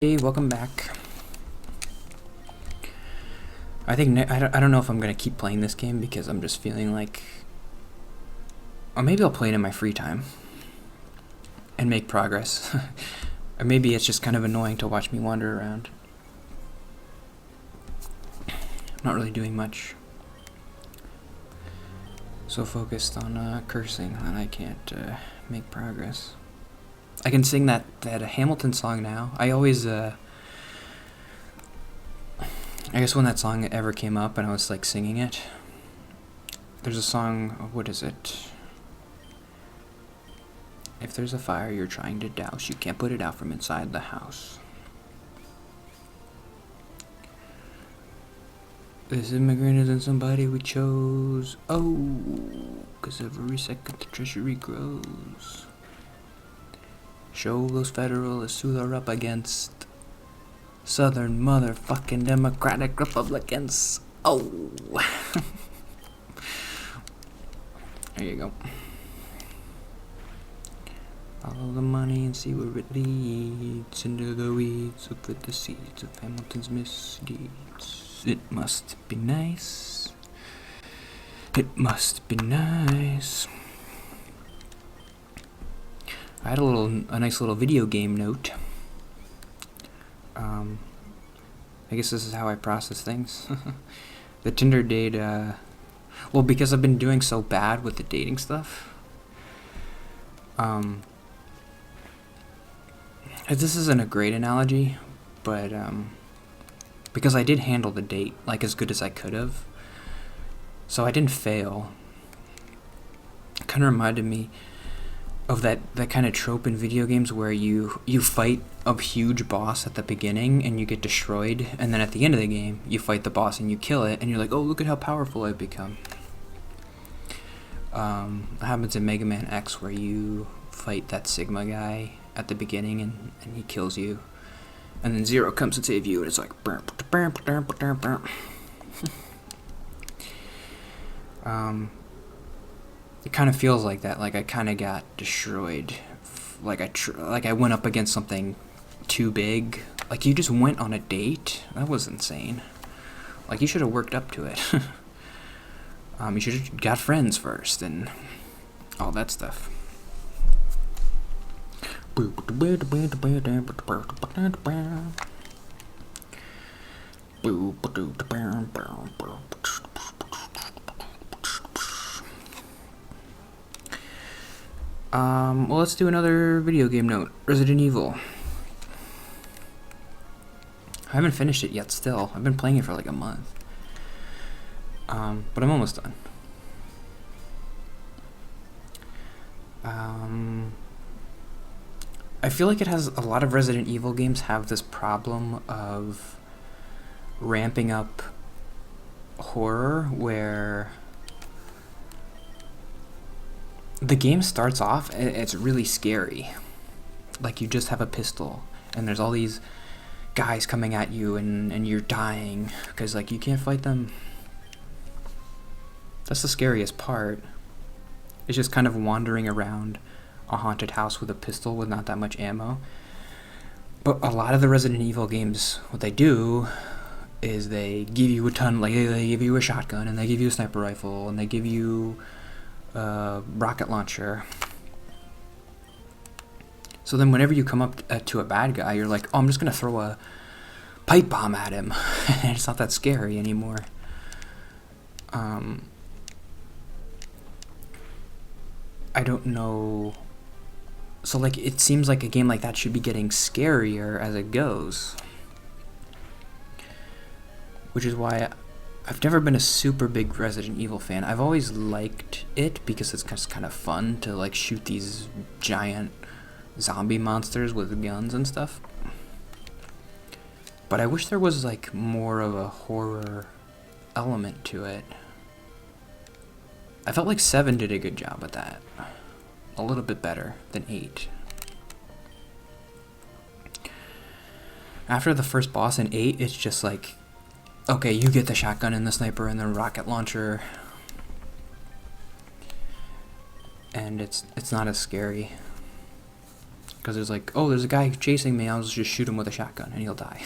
Hey, welcome back. I think I don't know if I'm gonna keep playing this game because I'm just feeling like, or maybe I'll play it in my free time and make progress. Or maybe it's just kind of annoying to watch me wander around. I'm not really doing much. So focused on cursing that I can't make progress. I can sing that Hamilton song now. I guess when that song ever came up and I was like singing it, there's a song, what is it? If there's a fire you're trying to douse, you can't put it out from inside the house. This immigrant isn't somebody we chose. Oh, 'cause every second the treasury grows. Show those Federalists who they're up against. Southern motherfucking Democratic Republicans. Oh. There you go. Follow the money and see where it leads. Into the weeds, look for the seeds of Hamilton's misdeeds. It must be nice. It must be nice. I had a nice little video game note. I guess this is how I process things. The Tinder date, well, because I've been doing so bad with the dating stuff. This isn't a great analogy, but because I did handle the date like as good as I could have, so I didn't fail. It kind of reminded me of that kind of trope in video games where you fight a huge boss at the beginning and you get destroyed, and then at the end of the game you fight the boss and you kill it and you're like, oh, look at how powerful I've become. It happens in Mega Man X where you fight that Sigma guy at the beginning and he kills you, and then Zero comes to save you and it's like it kind of feels like that. Like I kind of got destroyed. Like I went up against something too big. Like you just went on a date. That was insane. Like you should have worked up to it. You should have got friends first and all that stuff. Well, let's do another video game note. Resident Evil. I haven't finished it yet still. I've been playing it for like a month. But I'm almost done. I feel like it has a lot of Resident Evil games have this problem of ramping up horror where the game starts off and it's really scary. Like you just have a pistol and there's all these guys coming at you and you're dying because like you can't fight them. That's the scariest part. It's just kind of wandering around a haunted house with a pistol with not that much ammo. But a lot of the Resident Evil games, what they do is they give you a ton, like they give you a shotgun and they give you a sniper rifle and they give you rocket launcher. So then whenever you come up to a bad guy, you're like, oh, I'm just gonna throw a pipe bomb at him. And it's not that scary anymore. I don't know. So like it seems like a game like that should be getting scarier as it goes, which is why I've never been a super big Resident Evil fan. I've always liked it because it's just kind of fun to like shoot these giant zombie monsters with guns and stuff. But I wish there was like more of a horror element to it. I felt like 7 did a good job with that. A little bit better than 8. After the first boss in 8, it's just like, okay, you get the shotgun and the sniper and the rocket launcher, and it's not as scary. Because there's like, oh, there's a guy chasing me, I'll just shoot him with a shotgun and he'll die.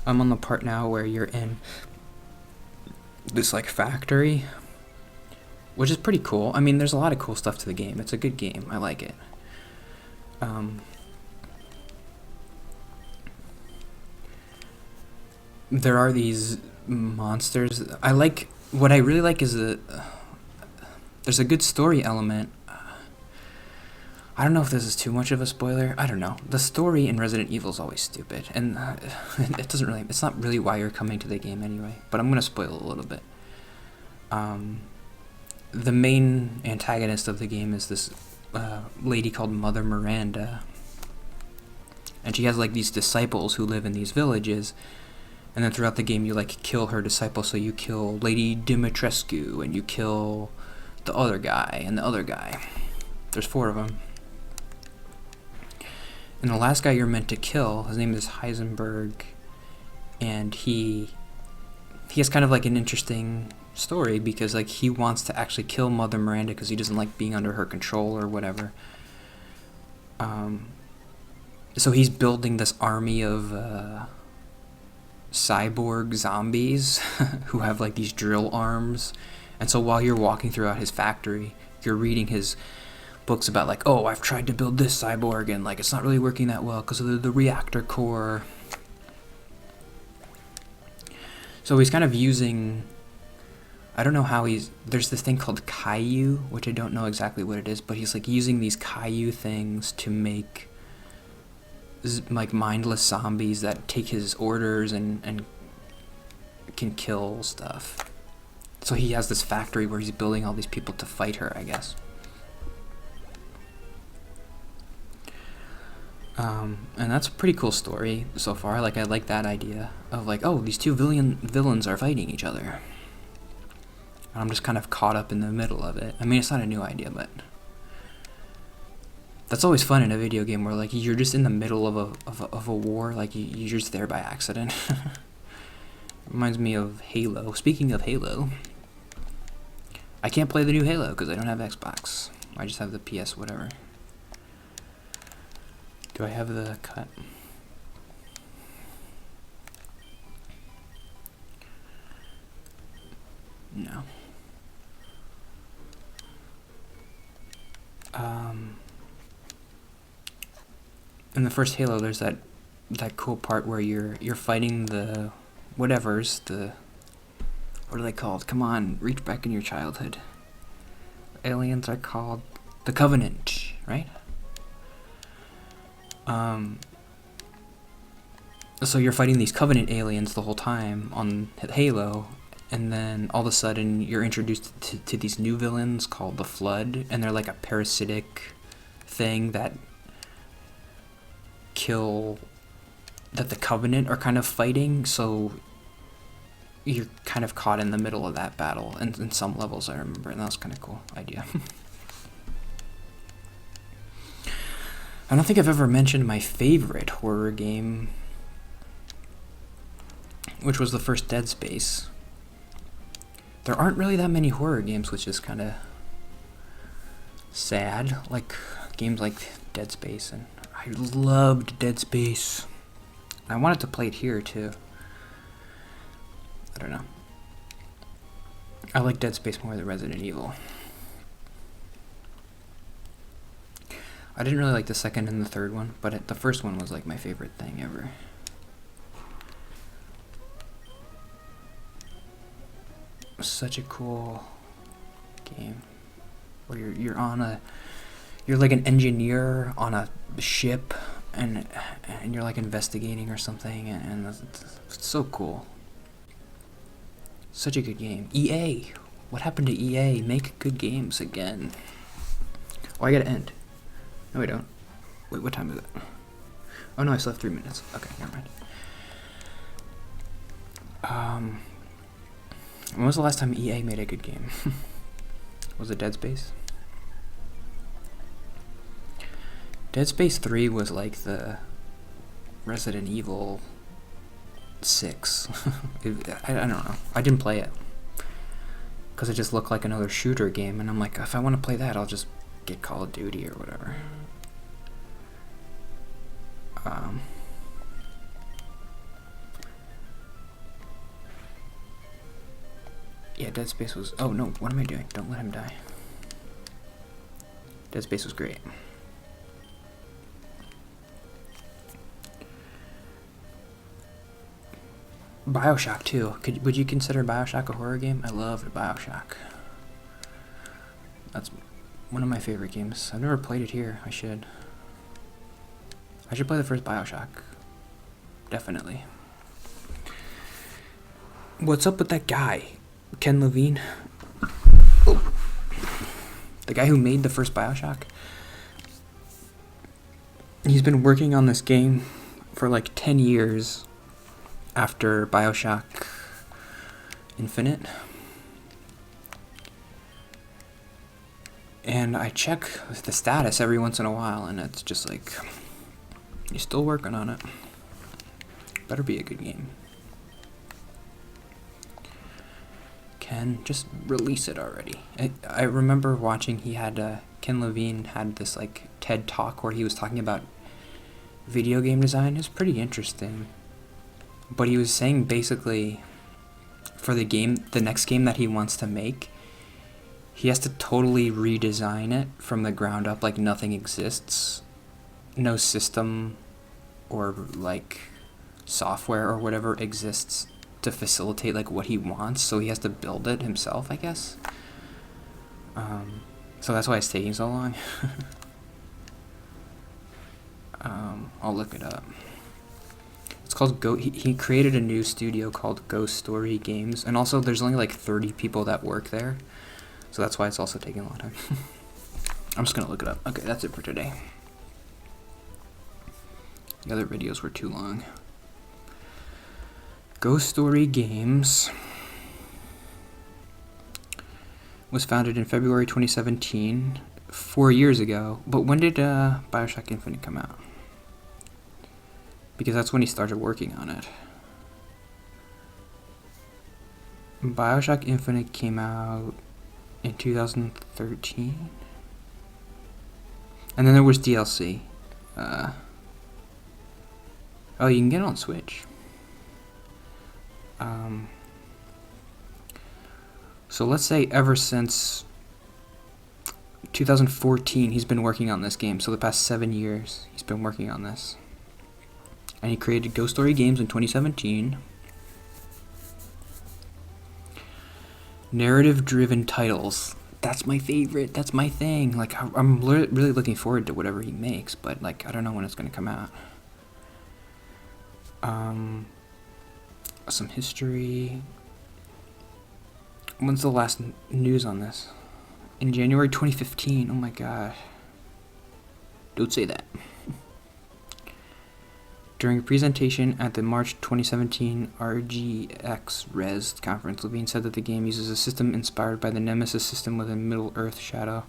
I'm on the part now where you're in this like factory, which is pretty cool. I mean, there's a lot of cool stuff to the game. It's a good game. I like it. There are these monsters. What I really like is there's a good story element. I don't know if this is too much of a spoiler. I don't know. The story in Resident Evil is always stupid, and it's not really why you're coming to the game anyway, but I'm going to spoil a little bit. The main antagonist of the game is this lady called Mother Miranda, and she has like these disciples who live in these villages, and then throughout the game you like kill her disciples. So you kill Lady Dimitrescu, and you kill the other guy and the other guy. There's 4 of them. And the last guy you're meant to kill, his name is Heisenberg, and he has kind of like an interesting story, because like he wants to actually kill Mother Miranda because he doesn't like being under her control or whatever. So he's building this army of cyborg zombies who have like these drill arms, and so while you're walking throughout his factory, you're reading his books about like, oh, I've tried to build this cyborg and like it's not really working that well because of the reactor core. So he's kind of using, I don't know how there's this thing called Caillou, which I don't know exactly what it is, but he's like using these Caillou things to make like mindless zombies that take his orders and can kill stuff. So he has this factory where he's building all these people to fight her, I guess. And that's a pretty cool story so far. Like, I like that idea of like, oh, these 2 villains are fighting each other. And I'm just kind of caught up in the middle of it. I mean, it's not a new idea, but that's always fun in a video game where like you're just in the middle of a war. Like you're just there by accident. Reminds me of Halo. Speaking of Halo, I can't play the new Halo because I don't have Xbox. I just have the PS whatever. Do I have the cut? No. In the first Halo, there's that cool part where you're fighting the whatevers, what are they called? Come on, reach back in your childhood. Aliens are called the Covenant, right? So you're fighting these Covenant aliens the whole time on Halo, and then all of a sudden you're introduced to these new villains called the Flood, and they're like a parasitic thing that the Covenant are kind of fighting, so you're kind of caught in the middle of that battle, and in some levels I remember, and that was kind of a cool idea. I don't think I've ever mentioned my favorite horror game, which was the first Dead Space. There aren't really that many horror games, which is kind of sad, like games like Dead Space, and I loved Dead Space. I wanted to play it here too. I don't know. I like Dead Space more than Resident Evil. I didn't really like the second and the third one, but the first one was like my favorite thing ever. Such a cool game where you're like an engineer on a ship, and you're like investigating or something, and it's so cool. Such a good game. EA, what happened to EA? Make good games again. Oh, I gotta end. No, I don't. Wait, what time is it? Oh no, I still have 3 minutes. Okay, never mind. When was the last time EA made a good game? Was it Dead Space? Dead Space 3 was like the Resident Evil 6. I don't know. I didn't play it because it just looked like another shooter game, and I'm like, if I want to play that, I'll just get Call of Duty or whatever. Yeah, Dead Space was... Oh, no, what am I doing? Don't let him die. Dead Space was great. BioShock 2. Would you consider BioShock a horror game? I loved BioShock. That's one of my favorite games. I've never played it here. I should play the first BioShock. Definitely. What's up with that guy? Ken Levine? Oh. The guy who made the first BioShock? He's been working on this game for like 10 years after BioShock Infinite. And I check the status every once in a while, and it's just like, you're still working on it. Better be a good game. Ken, just release it already. I remember watching, Ken Levine had this like TED Talk where he was talking about video game design. It's pretty interesting. But he was saying basically, for the next game that he wants to make, he has to totally redesign it from the ground up, like nothing exists. No system or like software or whatever exists to facilitate like what he wants, so he has to build it himself, I guess. So that's why it's taking so long. I'll look it up. It's called he created a new studio called Ghost Story Games, and also there's only like 30 people that work there, so that's why it's also taking a long time. I'm just gonna look it up. Okay, that's it for today. The other videos were too long. Ghost Story Games was founded in February 2017, 4 years ago. But when did BioShock Infinite come out? Because that's when he started working on it. BioShock Infinite came out in 2013. And then there was DLC. Oh, you can get it on Switch. So let's say ever since 2014 he's been working on this game. So the past 7 years he's been working on this. And he created Ghost Story Games in 2017. Narrative-driven titles. That's my favorite. That's my thing. Like, I'm really looking forward to whatever he makes, but like I don't know when it's going to come out. Some history. When's the last news on this? In January 2015. Oh my god. Don't say that. During a presentation at the March 2017 RGX Res conference, Levine said that the game uses a system inspired by the Nemesis system within Middle-earth Shadow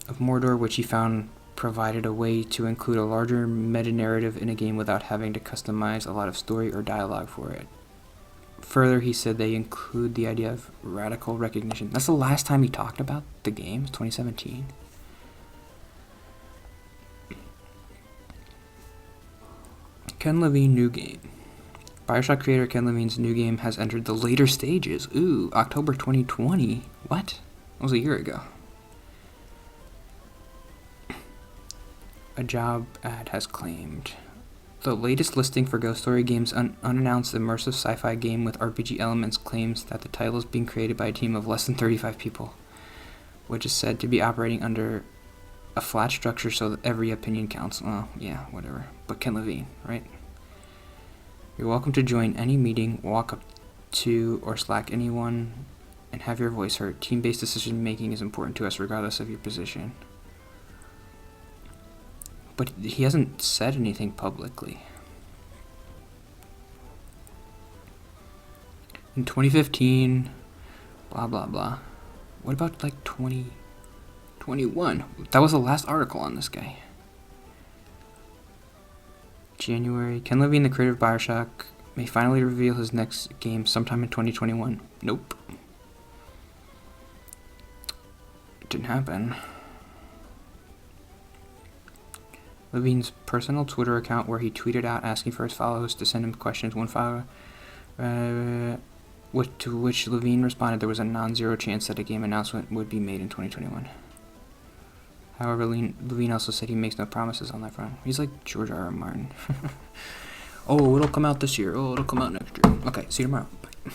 of Mordor, which he found provided a way to include a larger meta-narrative in a game without having to customize a lot of story or dialogue for it. Further, he said they include the idea of radical recognition. That's the last time he talked about the game, 2017. Ken Levine new game. BioShock creator Ken Levine's new game has entered the later stages. Ooh, October 2020. What? That was a year ago. A job ad has claimed. The latest listing for Ghost Story Games, unannounced immersive sci-fi game with RPG elements, claims that the title is being created by a team of less than 35 people, which is said to be operating under a flat structure so that every opinion counts. Oh, yeah, whatever. But Ken Levine, right? You're welcome to join any meeting, walk up to or Slack anyone, and have your voice heard. Team-based decision making is important to us regardless of your position. But he hasn't said anything publicly. In 2015, blah, blah, blah. What about like 2021? That was the last article on this guy. January. Ken Levine, the creator of BioShock, may finally reveal his next game sometime in 2021. Nope. Didn't happen. Levine's personal Twitter account where he tweeted out asking for his followers to send him questions. One follower, to which Levine responded there was a non-zero chance that a game announcement would be made in 2021. However, Levine also said he makes no promises on that front. He's like George R. R. Martin. Oh, it'll come out this year. Oh, it'll come out next year. Okay, see you tomorrow. Bye.